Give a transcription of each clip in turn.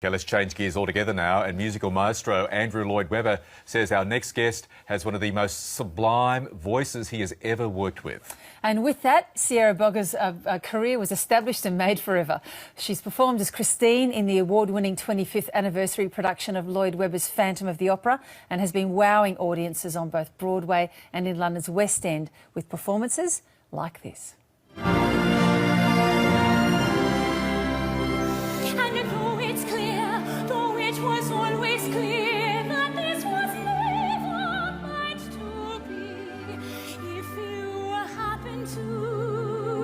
Okay, let's change gears altogether now, and musical maestro Andrew Lloyd Webber says our next guest has one of the most sublime voices he has ever worked with. And with that, Sierra Boggess' career was established and made forever. She's performed as Christine in the award-winning 25th anniversary production of Lloyd Webber's Phantom of the Opera and has been wowing audiences on both Broadway and in London's West End with performances like this. Was always clear that this was never meant to be. If you happen to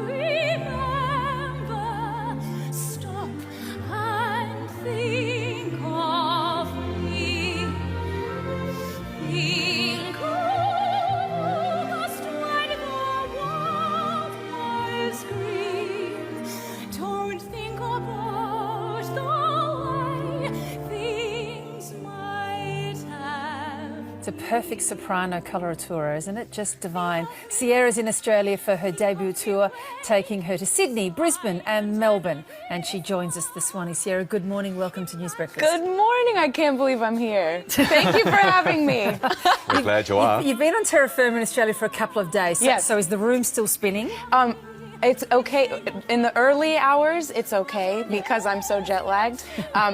remember, stop and think of me. Think of August when the world was green. Don't think about the It's a perfect soprano coloratura, isn't it? Just divine. Sierra's in Australia for her debut tour, taking her to Sydney, Brisbane and Melbourne. And she joins us this morning. Sierra, good morning. Welcome to News Breakfast. Good morning. I can't believe I'm here. Thank you for having me. We're glad you are. You've been on terra firma in Australia for a couple of days. Yes. So is the room still spinning? It's okay. In the early hours, it's okay because I'm so jet lagged.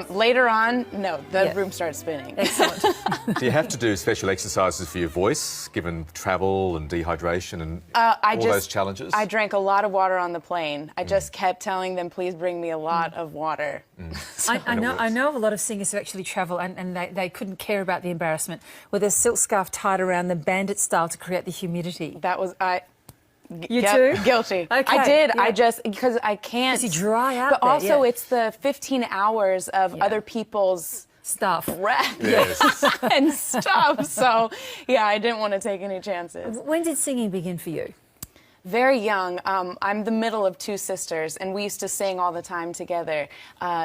Later on, no, the room starts spinning. Excellent. Do you have to do special exercises for your voice, given travel and dehydration and all those challenges? I drank a lot of water on the plane. I just kept telling them, please bring me a lot of water. I know of a lot of singers who actually travel and they couldn't care about the embarrassment with a silk scarf tied around them bandit style to create the humidity. That was... You too? Guilty. Okay. I did. Yeah. I just, because I can't. Because you dry out But there, also it's the 15 hours of other people's stuff. breath Yes. and stuff. So, yeah, I didn't want to take any chances. When did singing begin for you? Very young. I'm the middle of two sisters, and we used to sing all the time together.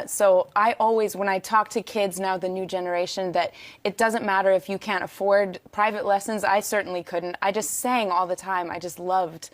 So I always, when I talk to kids now, the new generation, that it doesn't matter if you can't afford private lessons. I certainly couldn't. I just sang all the time. I just loved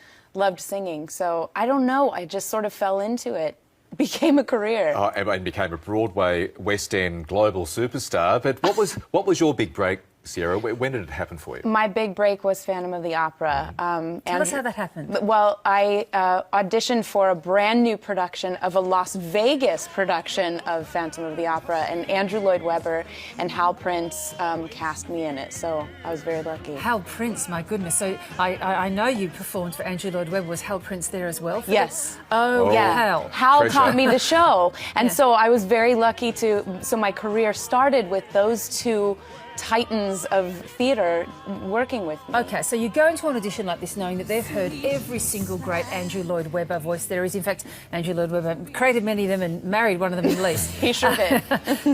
singing. So I don't know. I just sort of fell into it. Became a career. And became a Broadway, West End global superstar. But what was your big break, Sierra? When did it happen for you? My big break was Phantom of the Opera. Tell us how that happened. Well, I auditioned for a brand new production of a Las Vegas production of Phantom of the Opera, and Andrew Lloyd Webber and Hal Prince cast me in it, so I was very lucky. Hal Prince, my goodness. So I know you performed for Andrew Lloyd Webber. Was Hal Prince there as well? Yes. Oh, yeah. Hal. Hal taught me the show, and Yeah. so I was very lucky to, so my career started with those two titans of theatre working with me. Okay, so you go into an audition like this knowing that they've heard every single great Andrew Lloyd Webber voice there is. In fact, Andrew Lloyd Webber created many of them and married one of them at least. He sure did.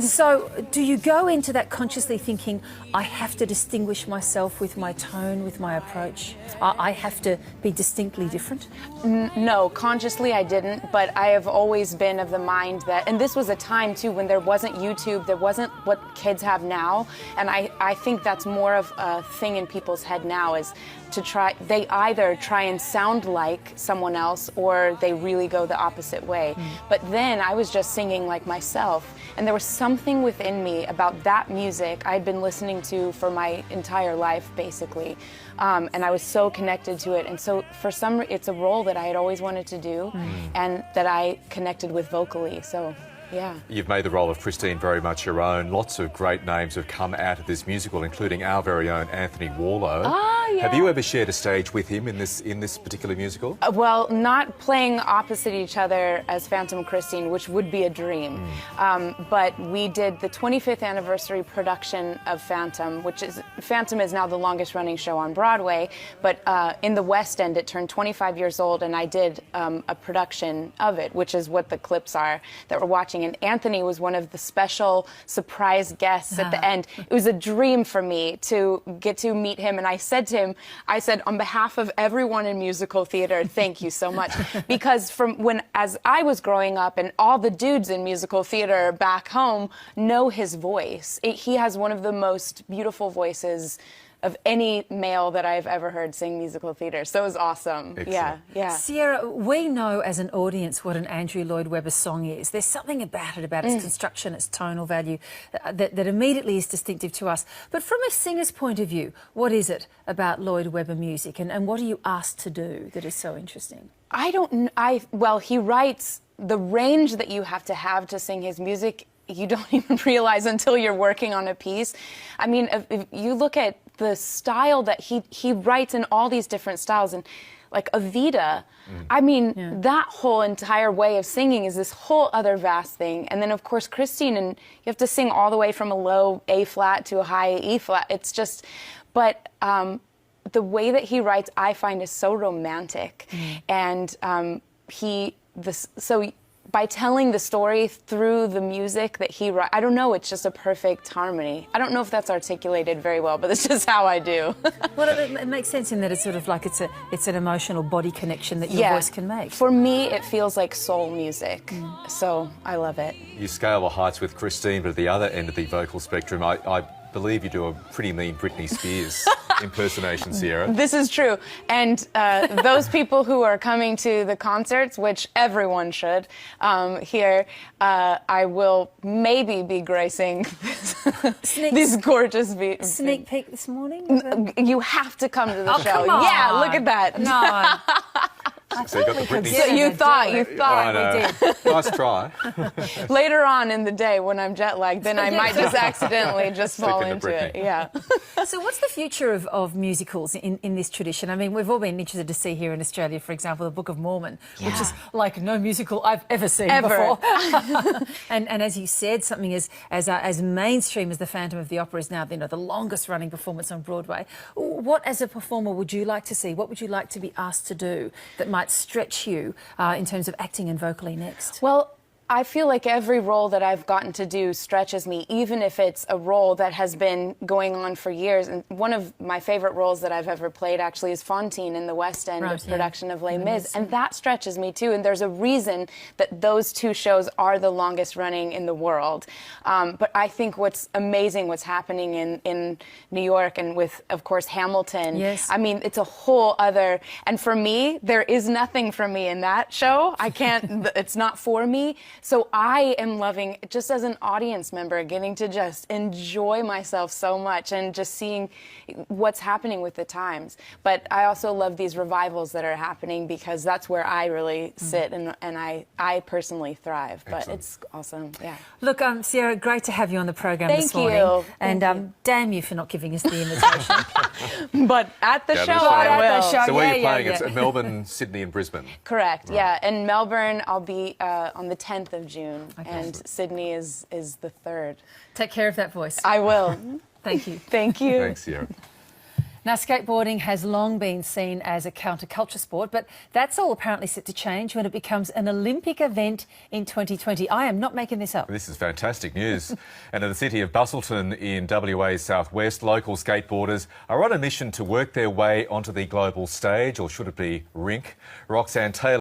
So do you go into that consciously thinking, I have to distinguish myself with my tone, with my approach? I have to be distinctly different? No, consciously I didn't, but I have always been of the mind that, and this was a time too when there wasn't YouTube, there wasn't what kids have now, and I think that's more of a thing in people's head now is to try, they either try and sound like someone else or they really go the opposite way. But then I was just singing like myself, and there was something within me about that music I'd been listening to for my entire life basically, and I was so connected to it, and so for some, it's a role that I had always wanted to do and that I connected with vocally, so. Yeah. You've made the role of Christine very much your own. Lots of great names have come out of this musical, including our very own Anthony Warlow. Ah, yeah. Have you ever shared a stage with him in this particular musical? Well, not playing opposite each other as Phantom Christine, which would be a dream. But we did the 25th anniversary production of Phantom, Phantom is now the longest running show on Broadway, but in the West End it turned 25 years old, and I did a production of it, which is what the clips are that we're watching. And Anthony was one of the special surprise guests at the end. It was a dream for me to get to meet him, and I said to him, on behalf of everyone in musical theater, thank you so much. Because as I was growing up, and all the dudes in musical theater back home know his voice. He has one of the most beautiful voices any male that I've ever heard sing musical theater. So it was awesome. Excellent. Yeah. Sierra, we know as an audience what an Andrew Lloyd Webber song is. There's something about it, about its construction, its tonal value, that immediately is distinctive to us. But from a singer's point of view, what is it about Lloyd Webber music, and what are you asked to do that is so interesting? Well, he writes the range that you have to sing his music. You don't even realize until you're working on a piece. I mean, if you look at the style that he writes in all these different styles, and like Evita, I mean, that whole entire way of singing is this whole other vast thing. And then, of course, Christine, and you have to sing all the way from a low A flat to a high E flat. It's just, but the way that he writes, I find, is so romantic. And so by telling the story through the music that he writes, I don't know, it's just a perfect harmony. I don't know if that's articulated very well, but it's just how I do. Well, it makes sense in that it's sort of like it's an emotional body connection that your voice can make. For me, it feels like soul music, so I love it. You scale the heights with Christine, but at the other end of the vocal spectrum, I believe you do a pretty mean Britney Spears impersonation, Sierra. This is true. And those people who are coming to the concerts, which everyone should here, I will maybe be gracing these gorgeous beats. Sneak peek this morning? You have to come to the show. Come on. Yeah, look at that. No. So you got the Britney So you thought I know. we did. Nice try. later on in the day when I'm jet lagged, then I might just accidentally just fall Stick into into it. Britney. Yeah. So what's the future of musicals in this tradition? I mean, we've all been interested to see here in Australia, for example, the Book of Mormon, which is like no musical I've ever seen before. and as you said, something as mainstream as the Phantom of the Opera is now, the longest running performance on Broadway. What, as a performer, would you like to see? What would you like to be asked to do that might stretch you in terms of acting and vocally next? Well, I feel like every role that I've gotten to do stretches me, even if it's a role that has been going on for years. And one of my favorite roles that I've ever played actually is Fantine in the West End production of Les Mis. And that stretches me too. And there's a reason that those two shows are the longest running in the world. But I think what's amazing, what's happening in New York and with, of course, Hamilton. Yes. I mean, it's a whole other, and for me, there is nothing for me in that show. I can't, it's not for me. So I am loving, just as an audience member, getting to just enjoy myself so much and just seeing what's happening with the times. But I also love these revivals that are happening because that's where I really sit and I personally thrive. But Excellent. it's awesome, yeah. Look, Sierra, great to have you on the program this Thank morning. you. And damn you for not giving us the invitation. But at the Go to show, the show. I At will. the show. So where are you Yeah, playing? yeah. It's Melbourne, Sydney and Brisbane. Correct, yeah. In Melbourne, I'll be on the 10th of June, and Sydney is the 3rd. Take care of that voice. I will. Thank you. Thank you. Thanks, Sierra. Now, skateboarding has long been seen as a counterculture sport, but that's all apparently set to change when it becomes an Olympic event in 2020. I am not making this up. This is fantastic news. And in the city of Busselton in WA's southwest, local skateboarders are on a mission to work their way onto the global stage, or should it be rink? Roxanne Taylor